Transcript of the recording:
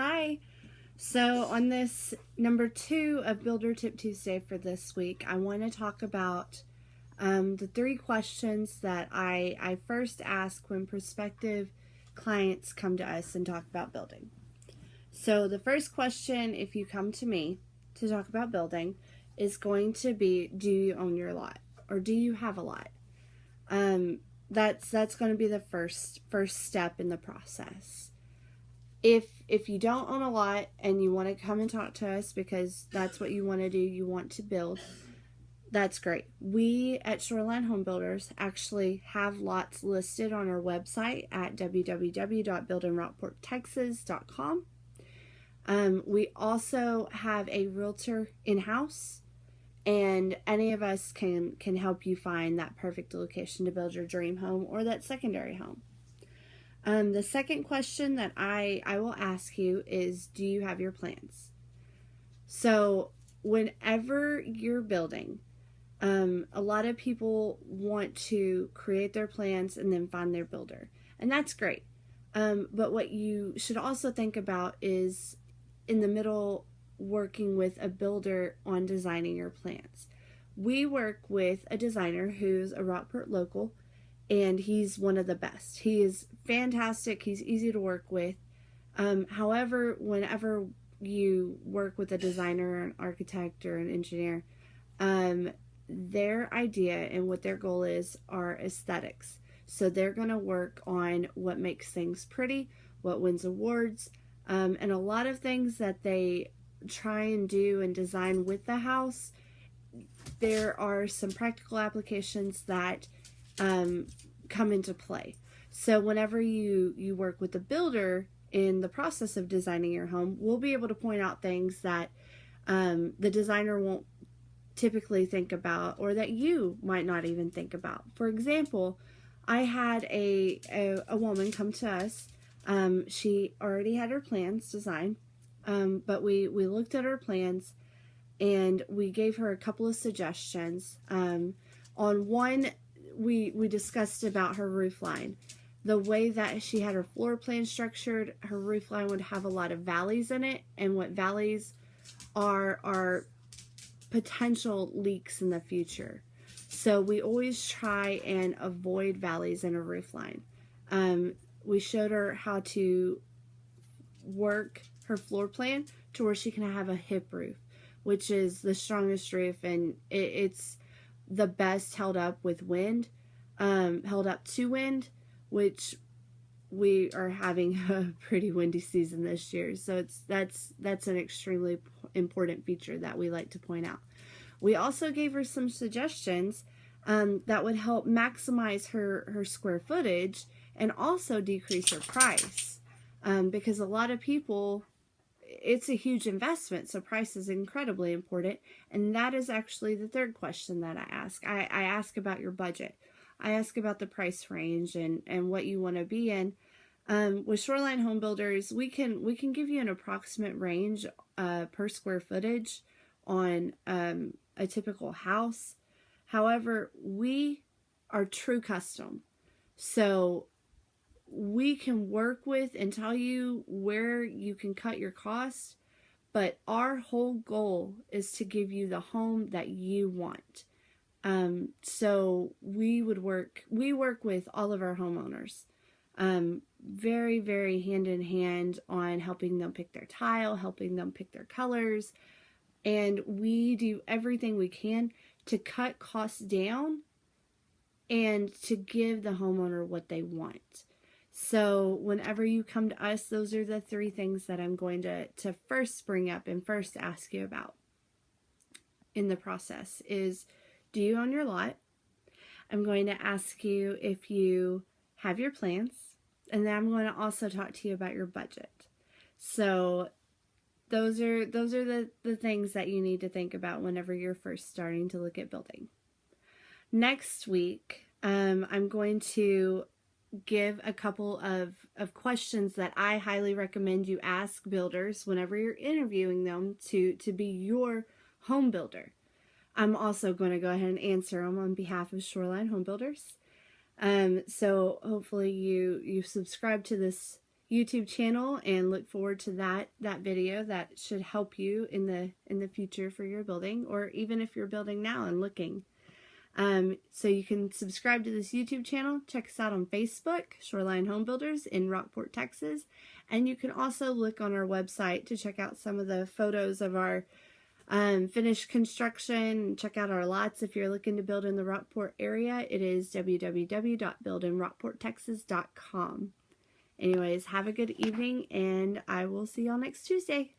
Hi. So on this number 2 of Builder Tip Tuesday for this week, I want to talk about the 3 questions that I first ask when prospective clients come to us and talk about building. So the first question, if you come to me to talk about building, is going to be, do you own your lot, or do you have a lot? That's going to be the first step in the process. If you don't own a lot and you want to come and talk to us because that's what you want to do, you want to build, that's great. We at Shoreline Home Builders actually have lots listed on our website at www.buildingrockporttexas.com. We also have a realtor in-house, and any of us can help you find that perfect location to build your dream home or that secondary home. The second question that I will ask you is, do you have your plans? So whenever you're building, a lot of people want to create their plans and then find their builder, and that's great. But what you should also think about is in the middle, working with a builder on designing your plans. We work with a designer who's a Rockport local, and he's one of the best. He is fantastic. He's easy to work with. However, whenever you work with a designer, or an architect, or an engineer, their idea and what their goal is are aesthetics. So they're going to work on what makes things pretty, what wins awards, and a lot of things that they try and do and design with the house. There are some practical applications that come into play. So whenever you work with the builder in the process of designing your home, we'll be able to point out things that the designer won't typically think about, or that you might not even think about. For example, I had a woman come to us. She already had her plans designed, but we looked at her plans and we gave her a couple of suggestions. On one, we discussed about her roof line. The way that she had her floor plan structured, her roof line would have a lot of valleys in it, and what valleys are potential leaks in the future. So we always try and avoid valleys in a roof line. We showed her how to work her floor plan to where she can have a hip roof, which is the strongest roof, and it's the best held up with wind, held up to wind, which we are having a pretty windy season this year. So that's an extremely important feature that we like to point out. We also gave her some suggestions that would help maximize her square footage and also decrease her price, because a lot of people, it's a huge investment, so price is incredibly important. And that is actually the third question that I ask. I ask about your budget. I ask about the price range and what you want to be in. With Shoreline Home Builders, we can give you an approximate range per square footage on a typical house. However, we are true custom, so we can work with and tell you where you can cut your costs, but our whole goal is to give you the home that you want. So we work with all of our homeowners, very, very hand in hand on helping them pick their tile, helping them pick their colors, and we do everything we can to cut costs down and to give the homeowner what they want. So whenever you come to us, those are the 3 things that I'm going to first bring up and first ask you about in the process is, do you own your lot? I'm going to ask you if you have your plans, and then I'm going to also talk to you about your budget. So those are the things that you need to think about whenever you're first starting to look at building. Next week, I'm going to give a couple of questions that I highly recommend you ask builders whenever you're interviewing them to be your home builder. I'm also going to go ahead and answer them on behalf of Shoreline Home Builders. So hopefully you subscribe to this YouTube channel and look forward to that video. That should help you in the future for your building, or even if you're building now and looking. So you can subscribe to this YouTube channel. Check us out on Facebook, Shoreline Home Builders in Rockport, Texas. And you can also look on our website to check out some of the photos of our finished construction. Check out our lots if you're looking to build in the Rockport area. It is www.buildinrockporttexas.com. Anyways, have a good evening, and I will see y'all next Tuesday.